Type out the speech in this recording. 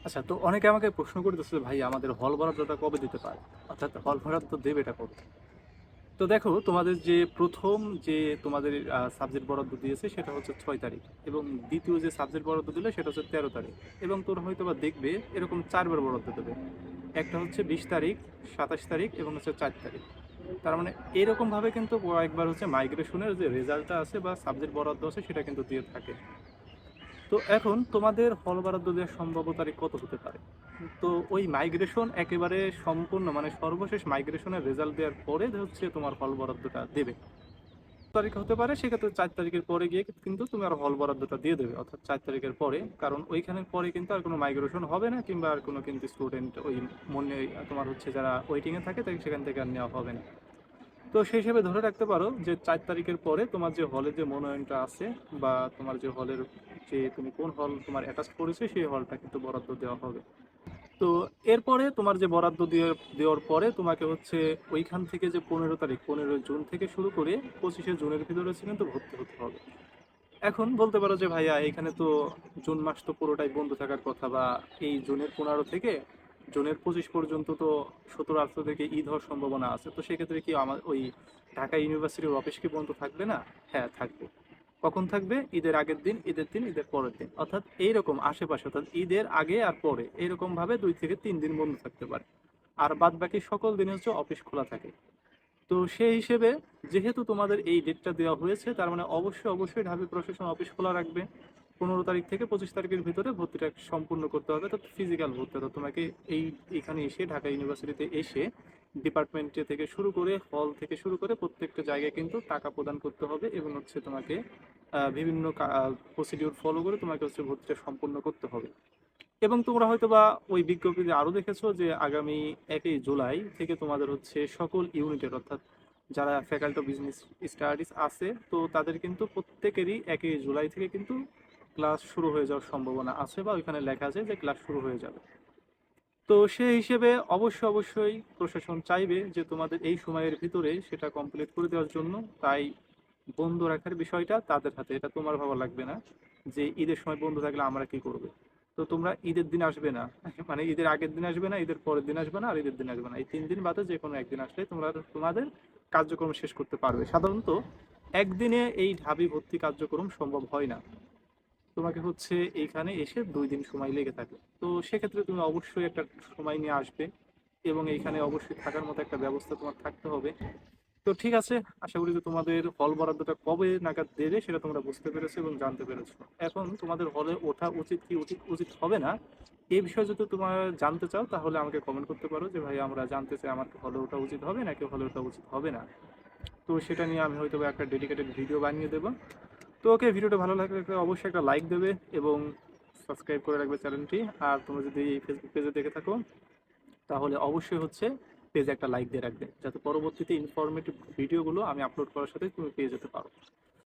আচ্ছা, তো অনেকে আমাকে প্রশ্ন করতেছে, ভাই আমাদের হল বরাদ্দটা কবে দিতে পারে? অর্থাৎ হল বরাদ্দ দেবেটা কবে? তো দেখো, তোমাদের যে প্রথম যে তোমাদের সাবজেক্ট বরাদ্দ দিয়েছে সেটা হচ্ছে 6 তারিখ, এবং দ্বিতীয় যে সাবজেক্ট বরাদ্দ দিলে সেটা হচ্ছে 13 তারিখ। এবং তোর হয়তো বা দেখবে এরকম 4বার বরাদ্দ দেবে। একটা হচ্ছে 20 তারিখ, 27 তারিখ এবং হচ্ছে 4 তারিখ। তার মানে এরকম ভাবে কিন্তু কয়েকবার হচ্ছে মাইগ্রেশনের যে রেজাল্টটা আছে বা সাবজেক্ট বরাদ্দ আছে সেটা কিন্তু দিয়ে থাকে। তো এখন তোমাদের হল বরাদ্দ দেওয়ার সম্ভাব্য তারিখ কত হতে পারে? তো ওই মাইগ্রেশন একেবারে সম্পূর্ণ, মানে সর্বশেষ মাইগ্রেশনের রেজাল্ট দেওয়ার পরে হচ্ছে তোমার হল বরাদ্দটা দেবে। তারিখ হতে পারে, সেক্ষেত্রে 4 তারিখের পরে গিয়ে কিন্তু তুমি আর হল বরাদ্দটা দিয়ে দেবে, অর্থাৎ 4 তারিখের পরে। কারণ ওইখানের পরে কিন্তু আর কোনো মাইগ্রেশন হবে না, কিংবা আর কোনো কিন্তু স্টুডেন্ট ওই মনে তোমার হচ্ছে যারা ওয়েটিংয়ে থাকে তাকে সেখান থেকে আর নেওয়া হবে না। তো সেই হিসেবে ধরে রাখতে পারো যে 4 তারিখের পরে তোমার যে হলে যে মনোনয়নটা আছে, বা তোমার যে হলের যে তুমি কোন হল তোমার অ্যাটাচ করেছে সেই হলটা কিন্তু বরাদ্দ দেওয়া হবে। তো এরপরে তোমার যে বরাদ্দ দেওয়ার পরে তোমাকে হচ্ছে ওইখান থেকে যে 15 তারিখ, 15 জুন থেকে শুরু করে 25শে জুনের ভিতরে হচ্ছে কিন্তু ভর্তি হতে হবে। এখন বলতে পারো যে ভাইয়া এখানে তো জুন মাস তো পুরোটাই বন্ধ থাকার কথা, বা এই জুনের 15 থেকে জুনের 25 পর্যন্ত তো 17-18 থেকে ঈদ হওয়ার সম্ভাবনা আছে, তো সেক্ষেত্রে কি আমার ওই ঢাকা ইউনিভার্সিটির অফিস কি বন্ধ থাকবে না? হ্যাঁ, থাকবে। কখন থাকবে? ঈদের আগের দিন, ঈদের দিন, ঈদের পরের দিন, অর্থাৎ এইরকম আশেপাশে, অর্থাৎ ঈদের আগে আর পরে এইরকম ভাবে 2 থেকে 3 দিন বন্ধ থাকতে পারে। আর বাদ বাকি সকল দিন হচ্ছে অফিস খোলা থাকে। তো সেই হিসেবে যেহেতু তোমাদের এই ডেটটা দেওয়া হয়েছে, তার মানে অবশ্যই অবশ্যই ঢাবি প্রশাসন অফিস খোলা রাখবে। 15 তারিখ থেকে 25 তারিখের ভিতরে ভর্তিটা সম্পূর্ণ করতে হবে, তো ফিজিক্যাল ভর্তি, অর্থাৎ তোমাকে এখানে এসে ঢাকা ইউনিভার্সিটিতে এসে ডিপার্টমেন্টে থেকে শুরু করে হল থেকে শুরু করে প্রত্যেকটা জায়গায় কিন্তু টাকা প্রদান করতে হবে, এবং হচ্ছে তোমাকে বিভিন্ন প্রসিডিউর ফলো করে তোমাকে হচ্ছে ভর্তিটা সম্পূর্ণ করতে হবে। এবং তোমরা হয়তো বা ওই বিজ্ঞপ্তিতে আরো দেখেছো যে আগামী 1 জুলাই থেকে তোমাদের হচ্ছে সকল ইউনিটের, অর্থাৎ যারা ফ্যাকাল্টি অফ বিজনেস স্টাডিজ আছে, তো তাদের কিন্তু প্রত্যেকেরই 1 জুলাই থেকে কিন্তু ক্লাস শুরু হয়ে যাওয়ার সম্ভাবনা আছে, বা ওইখানে লেখা আছে যে ক্লাস শুরু হয়ে যাবে। তো সেই হিসেবে অবশ্যই অবশ্যই প্রশাসন চাইবে যে তোমাদের এই সময়ের ভিতরে সেটা কমপ্লিট করে দেওয়ার জন্য। তাই বন্ধ রাখার বিষয়টা তাদের হাতে, এটা তোমার ভাবা লাগবে না যে ঈদের সময় বন্ধ থাকলে আমরা কি করব। তো তোমরা ঈদের দিন আসবে না, মানে ঈদের আগের দিন আসবে না, ঈদের পরের দিন আসবে না, আর ঈদের দিন আসবে না, এই 3 দিন বাদে যে কোনো একদিন আসলে তোমরা তোমাদের কার্যক্রম শেষ করতে পারবে। সাধারণত একদিনে এই ঢাবি ভর্তি কার্যক্রম সম্ভব হয় না, তোমাকে হচ্ছে এইখানে এসে 2 দিন সময় লেগে থাকে। তো সেক্ষেত্রে তুমি অবশ্যই একটা সময় নিয়ে আসবে, এবং এইখানে অবশ্যই থাকার মতো একটা ব্যবস্থা তোমার থাকতে হবে। তো ঠিক আছে, আশা করি যে তোমাদের হল বরাদ্দটা কবে নাগাদ দেবে সেটা তোমরা বুঝতে পেরেছো এবং জানতে পেরেছো। এখন তোমাদের হলে ওঠা উচিত কি উচিত উচিত হবে না, এই বিষয়ে যদি তোমরা জানতে চাও তাহলে আমাকে কমেন্ট করতে পারো যে ভাই আমরা জানতে চাই আমার কি হলে ওঠা উচিত হবে নাকি হলে ওঠা উচিত হবে না। তো সেটা নিয়ে আমি হয়তো বা একটা ডেডিকেটেড ভিডিও বানিয়ে দেবো। তো ওকে, ভিডিওটা ভালো লাগলে অবশ্যই একটা লাইক দেবে, এবং সাবস্ক্রাইব করে রাখবে চ্যানেলটি। আর তোমরা যদি ফেসবুক পেজে দেখে থাকো তাহলে অবশ্যই হচ্ছে পেজে একটা লাইক দিয়ে রাখবে, যাতে পরবর্তীতে ইনফরমেটিভ ভিডিওগুলো আমি আপলোড করার সাথে তুমি পেয়ে যেতে পারো।